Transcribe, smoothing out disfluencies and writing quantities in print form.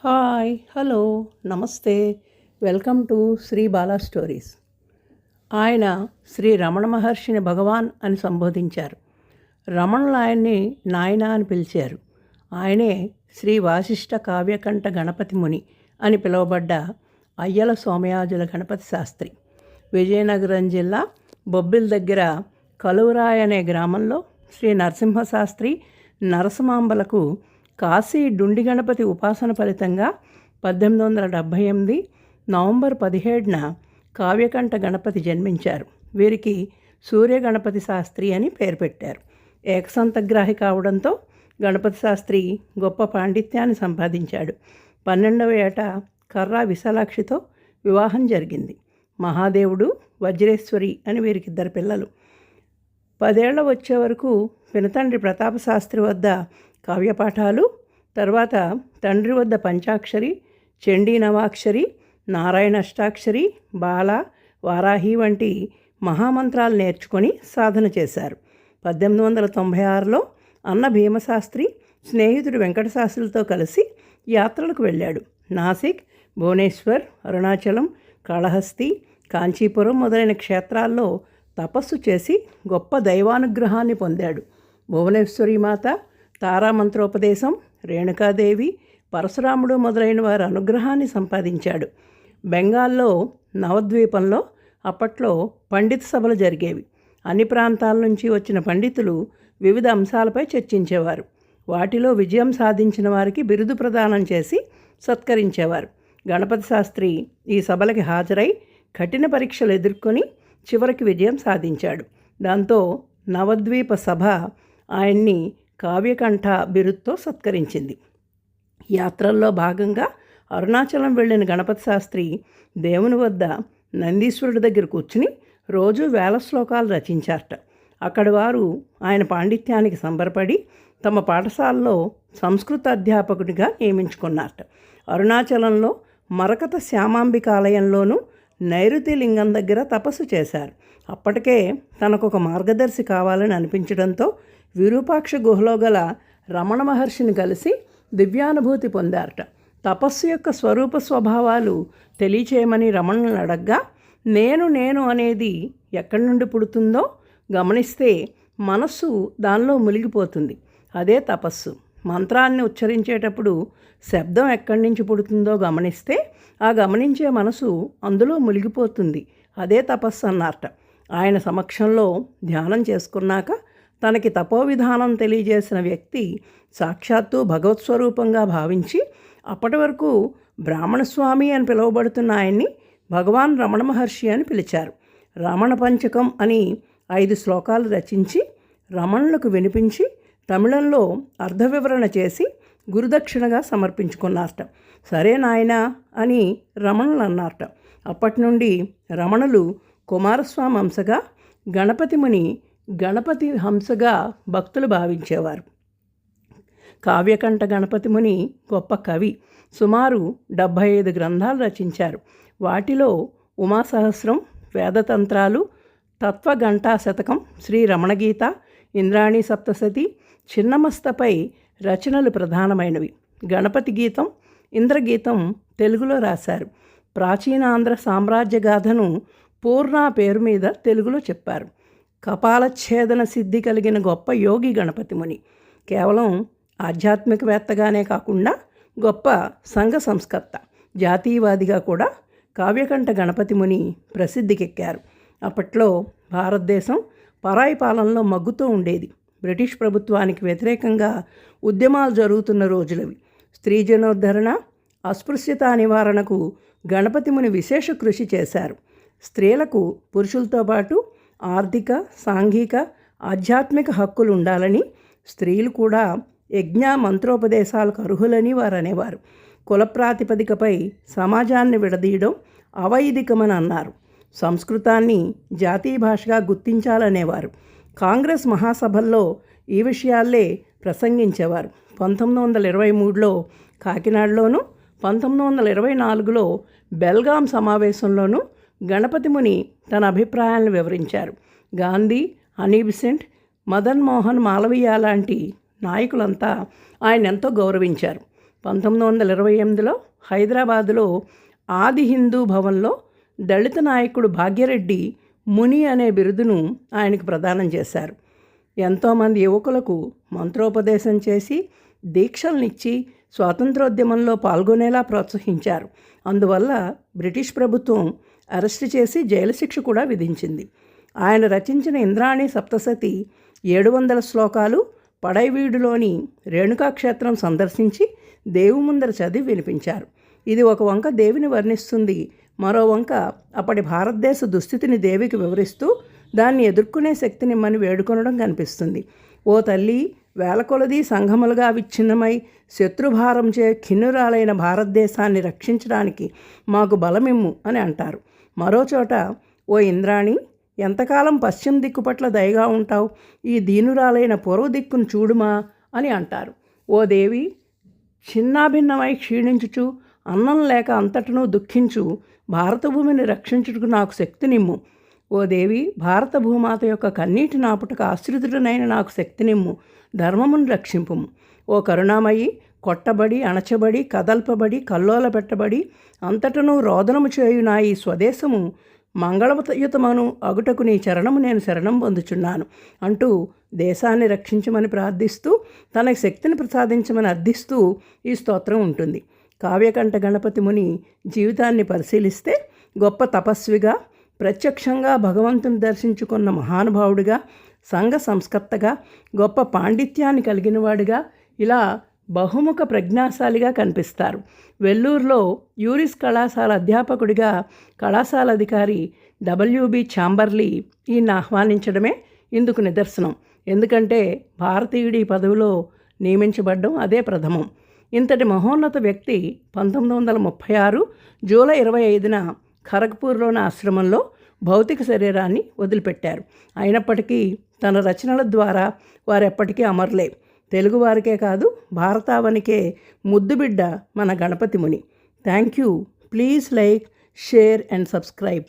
Hi hello నమస్తే welcome to Shri Bala stories. ఆయన శ్రీ రమణ మహర్షిని భగవాన్ అని సంబోధించారు. రమణులు ఆయన్ని నాయన అని పిలిచారు. ఆయనే శ్రీ వాసిష్ఠ కావ్యకంఠ గణపతి ముని అని పిలువబడ్డ అయ్యల సోమయాజుల గణపతి శాస్త్రి. విజయనగరం జిల్లా బొబ్బిల్ దగ్గర కలువరాయ్ అనే గ్రామంలో శ్రీ నరసింహశాస్త్రి నరసమాంబలకు కాశీ డుండి గణపతి ఉపాసన ఫలితంగా 1878 నవంబర్ 17న కావ్యకంఠ గణపతి జన్మించారు. వీరికి సూర్య గణపతి శాస్త్రి అని పేరు పెట్టారు. ఏకసంతగ్రాహి కావడంతో గణపతి శాస్త్రి గొప్ప పాండిత్యాన్ని సంపాదించాడు. 12వ ఏట కర్రా విశాలాక్షితో వివాహం జరిగింది. మహాదేవుడు, వజ్రేశ్వరి అని వీరికిద్దరు పిల్లలు. 10 ఏళ్ల వచ్చే వరకు పినతండ్రి ప్రతాపశాస్త్రి వద్ద కావ్యపాఠాలు, తర్వాత తండ్రి వద్ద పంచాక్షరి, చండీ నవాక్షరి, నారాయణ అష్టాక్షరి, బాల, వారాహి వంటి మహామంత్రాలు నేర్చుకొని సాధన చేశారు. 1896లో అన్న భీమశాస్త్రి స్నేహితుడు వెంకటశాస్త్రితో కలిసి యాత్రలకు వెళ్ళాడు. నాసిక్, భువనేశ్వర్, అరుణాచలం, కాళహస్తి, కాంచీపురం మొదలైన క్షేత్రాల్లో తపస్సు చేసి గొప్ప దైవానుగ్రహాన్ని పొందాడు. భువనేశ్వరి మాత తారామంత్రోపదేశం, రేణుకాదేవి, పరశురాముడు మొదలైన వారి అనుగ్రహాన్ని సంపాదించాడు. బెంగాల్లో నవద్వీపంలో అప్పట్లో పండిత సభలు జరిగేవి. అన్ని ప్రాంతాల నుంచి వచ్చిన పండితులు వివిధ అంశాలపై చర్చించేవారు. వాటిలో విజయం సాధించిన వారికి బిరుదు ప్రదానం చేసి సత్కరించేవారు. గణపతి శాస్త్రి ఈ సభలకి హాజరై కఠిన పరీక్షలు ఎదుర్కొని చివరికి విజయం సాధించాడు. దాంతో నవద్వీప సభ ఆయన్ని కావ్యకంఠ బిరుదుతో సత్కరించింది. యాత్రల్లో భాగంగా అరుణాచలం వెళ్ళిన గణపతి శాస్త్రి దేవుని వద్ద నందీశ్వరుడి దగ్గర కూర్చుని రోజు వేల శ్లోకాలు రచించారట. అక్కడి వారు ఆయన పాండిత్యానికి సంబరపడి తమ పాఠశాలలో సంస్కృత అధ్యాపకుడిగా నియమించుకున్నారట. అరుణాచలంలో మరకత శ్యామాంబికాలయంలోనూ నైరుతి లింగం దగ్గర తపస్సు చేశారు. అప్పటికే తనకొక మార్గదర్శి కావాలని అనిపించడంతో విరూపాక్ష గుహలో గల రమణ మహర్షిని కలిసి దివ్యానుభూతి పొందారట. తపస్సు యొక్క స్వరూప స్వభావాలు తెలియచేయమని రమణులను అడగ్గా, నేను అనేది ఎక్కడి నుండి పుడుతుందో గమనిస్తే మనస్సు దానిలో మునిగిపోతుంది. అదే తపస్సు. మంత్రాన్ని ఉచ్చరించేటప్పుడు శబ్దం ఎక్కడి నుంచి పుడుతుందో గమనిస్తే ఆ గమనించే మనసు అందులో మునిగిపోతుంది. అదే తపస్సు అన్నారట. ఆయన సమక్షంలో ధ్యానం చేసుకున్నాక తనకి తపోవిధానం తెలియజేసిన వ్యక్తి సాక్షాత్తు భగవత్ స్వరూపంగా భావించి అప్పటి వరకు బ్రాహ్మణస్వామి అని పిలువబడుతున్న ఆయన్ని భగవాన్ రమణ మహర్షి అని పిలిచారు. రమణ పంచకం అని 5 శ్లోకాలు రచించి రమణులకు వినిపించి తమిళంలో అర్ధ వివరణ చేసి గురుదక్షిణగా సమర్పించుకున్నారట. సరే నాయనా అని రమణులు అన్నారట. అప్పటి నుండి రమణులు కుమారస్వామి హంసగా, గణపతి ముని గణపతి హంసగా భక్తులు భావించేవారు. కావ్యకంఠ గణపతి ముని గొప్ప కవి. సుమారు 75 గ్రంథాలు రచించారు. వాటిలో ఉమాసహస్రం, వేదతంత్రాలు, తత్వఘంటా శతకం, శ్రీ రమణగీత, ఇంద్రాణి సప్తశతి, చిన్నమస్తపై రచనలు ప్రధానమైనవి. గణపతి గీతం, ఇంద్రగీతం తెలుగులో రాశారు. ప్రాచీనాంధ్ర సామ్రాజ్య గాథను పూర్ణ పేరు మీద తెలుగులో చెప్పారు. కపాలఛేదన సిద్ధి కలిగిన గొప్ప యోగి గణపతి ముని. కేవలం ఆధ్యాత్మికవేత్తగానే కాకుండా గొప్ప సంఘ సంస్కర్త, జాతీయవాదిగా కూడా కావ్యకంఠ గణపతి ముని ప్రసిద్ధికెక్కారు. అప్పట్లో భారతదేశం పరాయి పాలనలో మగ్గుతూ ఉండేది. బ్రిటిష్ ప్రభుత్వానికి వ్యతిరేకంగా ఉద్యమాలు జరుగుతున్న రోజులవి. స్త్రీ జనోద్ధరణ, అస్పృశ్యత నివారణకు గణపతి ముని విశేష కృషి చేశారు. స్త్రీలకు పురుషులతో పాటు ఆర్థిక, సాంఘిక, ఆధ్యాత్మిక హక్కులు ఉండాలని, స్త్రీలు కూడా యజ్ఞ మంత్రోపదేశాలకు అర్హులని వారు అనేవారు. కుల ప్రాతిపదికపై సమాజాన్ని విడదీయడం అవైదికమని అన్నారు. సంస్కృతాన్ని జాతీయ భాషగా గుర్తించాలనేవారు. కాంగ్రెస్ మహాసభల్లో ఈ విషయాల్లే ప్రసంగించేవారు. 1923లో కాకినాడలోను, 1924లో బెల్గాం సమావేశంలోనూ గణపతి ముని తన అభిప్రాయాలను వివరించారు. గాంధీ, హనీ బిసెంట్, మదన్ మోహన్ మాలవీయ లాంటి నాయకులంతా ఆయన ఎంతో గౌరవించారు. 1928లో హైదరాబాదులో ఆది హిందూ భవన్లో దళిత నాయకుడు భాగ్యరెడ్డి ముని అనే బిరుదును ఆయనకు ప్రదానం చేశారు. ఎంతోమంది యువకులకు మంత్రోపదేశం చేసి దీక్షలనిచ్చి స్వాతంత్రోద్యమంలో పాల్గొనేలా ప్రోత్సహించారు. అందువల్ల బ్రిటిష్ ప్రభుత్వం అరెస్టు చేసి జైలు శిక్ష కూడా విధించింది. ఆయన రచించిన ఇంద్రాణి సప్తసతి 700 శ్లోకాలు పడైవీడులోని రేణుకాక్షేత్రం సందర్శించి దేవు ముందర చదివి వినిపించారు. ఇది ఒక వంక దేవిని వర్ణిస్తుంది, మరో వంక అప్పటి భారతదేశ దుస్థితిని దేవికి వివరిస్తూ దాన్ని ఎదుర్కొనే శక్తినిమ్మని వేడుకొనడం కనిపిస్తుంది. ఓ తల్లి, వేల కొలది సంఘములుగా విచ్ఛిన్నమై శత్రుభారంచే ఖిన్నురాలైన భారతదేశాన్ని రక్షించడానికి మాకు బలమిమ్ము అని అంటారు. మరోచోట, ఓ ఇంద్రాణి, ఎంతకాలం పశ్చిమ దిక్కు పట్ల దయగా ఉంటావు, ఈ దీనురాలైన పూర్వ దిక్కును చూడుమా అని అంటారు. ఓ దేవి, చిన్నాభిన్నమై క్షీణించుచు అన్నం లేక అంతటను దుఃఖించు భారత భూమిని రక్షించుటకు నాకు శక్తినిమ్ము. ఓ దేవి, భారత భూమాత యొక్క కన్నీటి నాపుటకు ఆశ్రితుడనైన నాకు శక్తినిమ్ము, ధర్మమును రక్షింపుము. ఓ కరుణామయి, కొట్టబడి అణచబడి కదల్పబడి కల్లోల పెట్టబడి అంతటను రోదనము చేయునా ఈ స్వదేశము మంగళయుతమను అగుటకు నీ చరణము నేను శరణం పొందుచున్నాను అంటూ దేశాన్ని రక్షించమని ప్రార్థిస్తూ తనకి శక్తిని ప్రసాదించమని అర్థిస్తూ ఈ స్తోత్రం ఉంటుంది. కావ్యకంఠ గణపతి ముని జీవితాన్ని పరిశీలిస్తే గొప్ప తపస్విగా, ప్రత్యక్షంగా భగవంతుని దర్శించుకున్న మహానుభావుడిగా, సంఘ సంస్కర్తగా, గొప్ప పాండిత్యాన్ని కలిగినవాడిగా, ఇలా బహుముఖ ప్రజ్ఞాశాలిగా కనిపిస్తారు. వెల్లూరులో యూరిస్ కళాశాల అధ్యాపకుడిగా కళాశాల అధికారి WB ఛాంబర్లీ ఈయన ఆహ్వానించడమే ఇందుకు నిదర్శనం. ఎందుకంటే భారతీయుడి పదవిలో నియమించబడ్డం అదే ప్రథమం. ఇంతటి మహోన్నత వ్యక్తి 1936 జూలై 25న ఖరగ్పూర్లోని ఆశ్రమంలో భౌతిక శరీరాన్ని వదిలిపెట్టారు. అయినప్పటికీ తన రచనల ద్వారా వారెప్పటికీ అమరులే. తెలుగువారికే కాదు, భారతావనికే ముద్దుబిడ్డ మన గణపతి ముని. Thank you. Please like, share and subscribe.